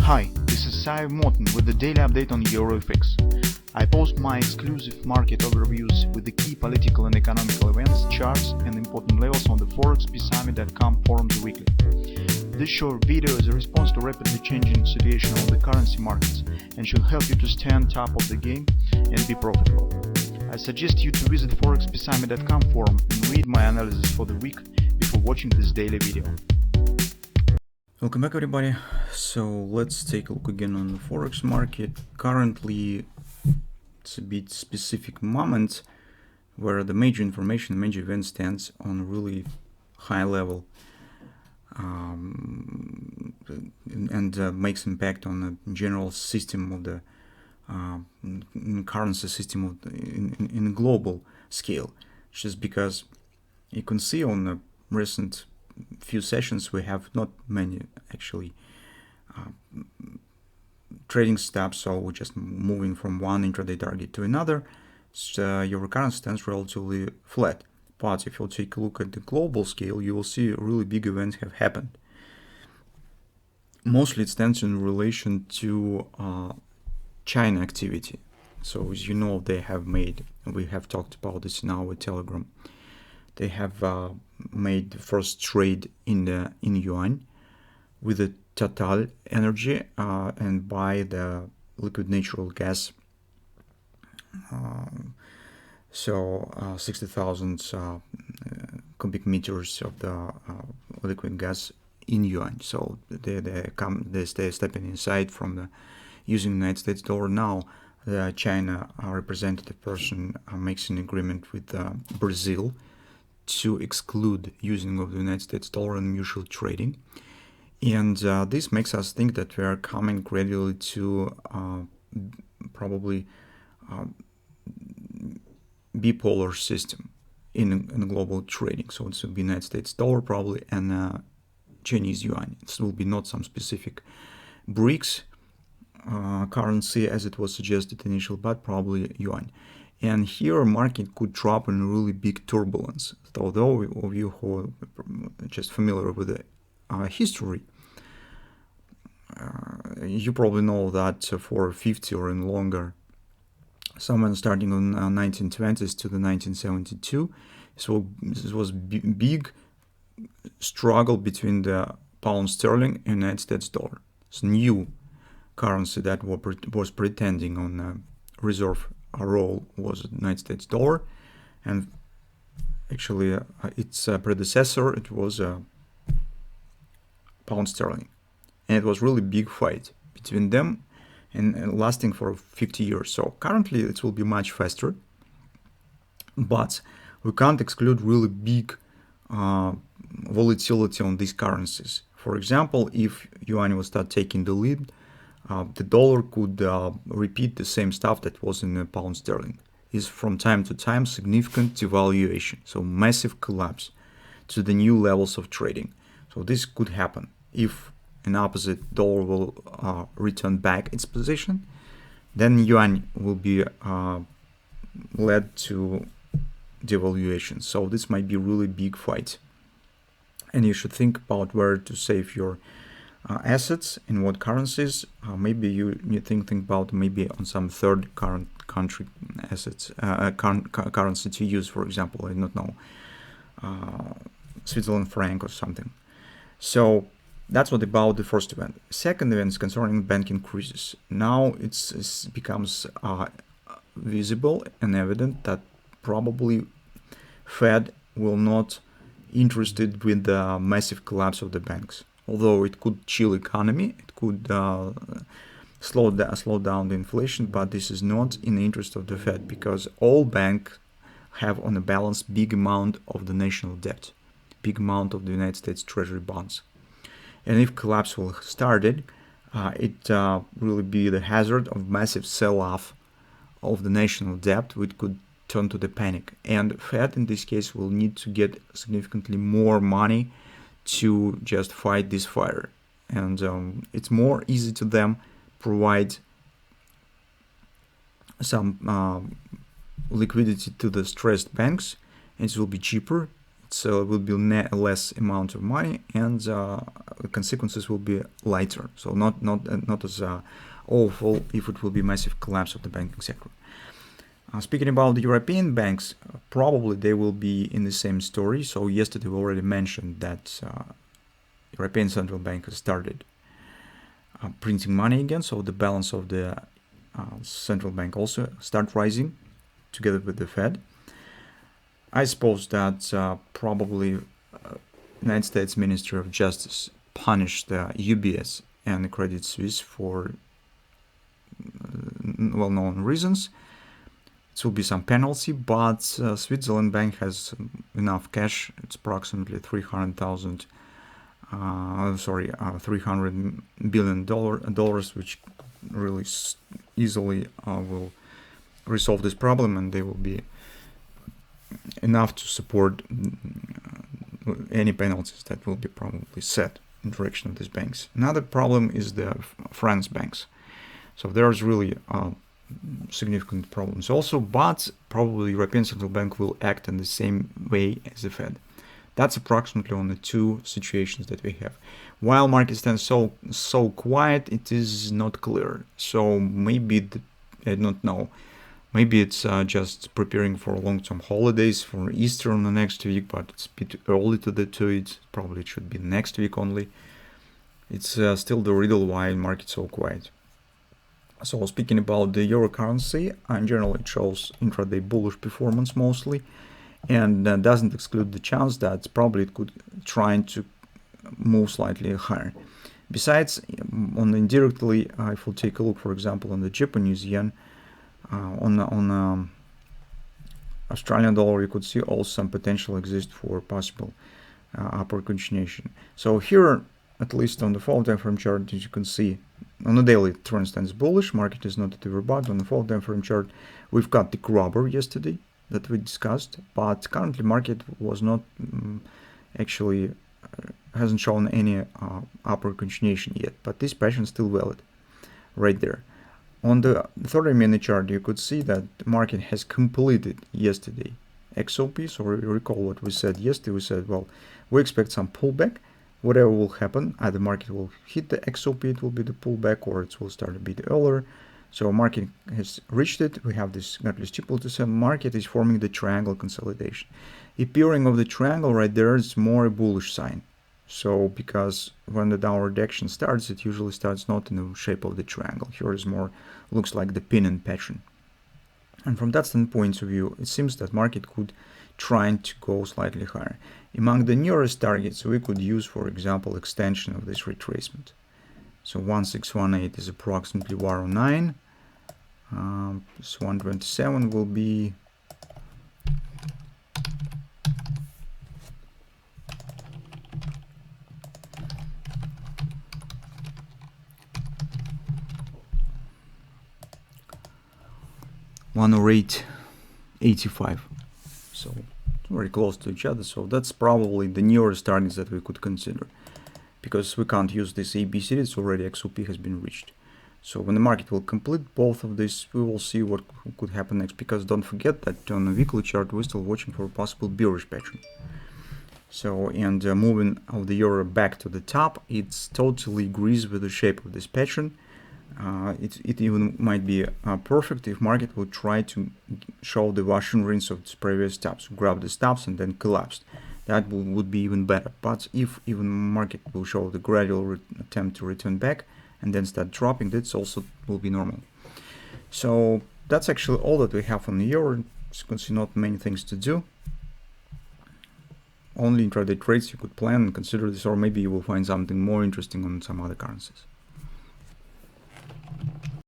Hi, this is Sive Morten with the daily update on EuroFX. I post my exclusive market overviews with the key political and economical events, charts and important levels on the ForexPeaceArmy.com forums weekly. This short video is a response to rapidly changing situation on the currency markets and should help you to stay on top of the game and be profitable. I suggest you to visit ForexPeaceArmy.com forum and read my analysis for the week before watching this daily video. Welcome back, everybody. So let's take a look again on the forex market. Currently it's a bit specific moment where the major information, major event stands on a really high level and makes impact on the general system of the currency system of in a global scale. Just because you can see on the recent few sessions we have not many actually trading steps, so we're just moving from one intraday target to another. So your recurrence stands relatively flat, but if you take a look at the global scale, you will see really big events have happened. Mostly it stands in relation to China activity. So as you know, they have made, we have talked about this in our Telegram, they have made the first trade in yuan with the Total Energy and buy the liquid natural gas. So 60,000 cubic meters of the liquid gas in yuan. So they stay stepping inside from the using United States dollar. Now the China representative person makes an agreement with Brazil to exclude using of the United States dollar in mutual trading, and this makes us think that we are coming gradually to probably bipolar system in global trading. So it will be United States dollar probably and Chinese yuan. It will be not some specific BRICS currency as it was suggested initially, but probably yuan. And here market could drop in really big turbulence. So those of you who are just familiar with the history, you probably know that for 50 or in longer, someone starting on 1920s to the 1972, so this was big struggle between the pound sterling and United States dollar. It's new currency that was pretending on reserve role was the United States dollar, and actually its predecessor, it was pound sterling, and it was really big fight between them and lasting for 50 years. So currently it will be much faster, but we can't exclude really big volatility on these currencies. For example, if yuan will start taking the lead, the dollar could repeat the same stuff that was in the pound sterling. Is from time to time significant devaluation, so massive collapse to the new levels of trading. So this could happen if an opposite dollar will return back its position, then yuan will be led to devaluation. So this might be really big fight, and you should think about where to save your assets in what currencies. Maybe you think about maybe on some third current country assets, currency to use. For example, I don't know, Switzerland franc or something. So that's what about the first event. Second event is concerning banking crisis. Now it becomes visible and evident that probably Fed will not interested with the massive collapse of the banks. Although it could chill economy, it could slow down the inflation, but this is not in the interest of the Fed, because all banks have on a balance big amount of the national debt, big amount of the United States Treasury bonds. And if collapse will started, it will be the hazard of massive sell-off of the national debt, which could turn to the panic. And Fed in this case will need to get significantly more money to just fight this fire, and it's more easy to them provide some liquidity to the stressed banks, and it will be cheaper so it will be less amount of money, and the consequences will be lighter. So not as awful if it will be massive collapse of the banking sector. Speaking about the European banks, probably they will be in the same story. So yesterday we already mentioned that European Central Bank has started printing money again, so the balance of the central bank also start rising together with the Fed. I suppose that probably United States Ministry of Justice punished the UBS and the Credit Suisse for well-known reasons. It will be some penalty, but Switzerland Bank has enough cash. It's approximately $300 billion, which really easily will resolve this problem, and they will be enough to support any penalties that will be probably set in direction of these banks. Another problem is the France banks. So there's really significant problems also, but probably European Central Bank will act in the same way as the Fed. That's approximately on the two situations that we have. While market stands so quiet, it is not clear. So maybe I don't know. Maybe it's just preparing for long-term holidays for Easter on the next week, but it's a bit early to do it. Probably it should be next week only. It's still the riddle why market's so quiet. So speaking about the euro currency, in general it shows intraday bullish performance mostly, and doesn't exclude the chance that probably it could try to move slightly higher. Besides, on indirectly, if we take a look, for example, on the Japanese yen, on Australian dollar, you could see also some potential exists for possible upward continuation. So here, at least on the fall time frame chart, as you can see, on the daily trend stands bullish. Market is not at the rebound. On the fall time frame chart, we've got the grabber yesterday that we discussed, but currently market was not actually hasn't shown any upward continuation yet. But this pattern is still valid, right there. On the 30-minute chart, you could see that the market has completed yesterday XOP. So recall what we said yesterday. We said, well, we expect some pullback. Whatever will happen, either market will hit the XOP, it will be the pullback, or it will start a bit earlier. So market has reached it. We have this steeple descent. Market is forming the triangle consolidation. Appearing of the triangle right there is more a bullish sign. So because when the downward action starts, it usually starts not in the shape of the triangle. Here is more looks like the pennant pattern. And from that standpoint of view, it seems that market could try to go slightly higher. Among the nearest targets, we could use, for example, extension of this retracement. So 1618 is approximately 109. This 127 will be $108.85. So very close to each other. So that's probably the nearest targets that we could consider, because we can't use this ABC. It's already XOP has been reached. So when the market will complete both of this, we will see what could happen next, because don't forget that on the weekly chart we're still watching for a possible bearish pattern. So and moving of the euro back to the top, it's totally agrees with the shape of this pattern. It even might be perfect if market would try to show the Russian rings of its previous stops, grab the stops and then collapsed. That would be even better. But if even market will show the gradual attempt to return back and then start dropping, that also will be normal. So that's actually all that we have on the euro. As you can see, not many things to do. Only intraday trades you could plan and consider this, or maybe you will find something more interesting on some other currencies.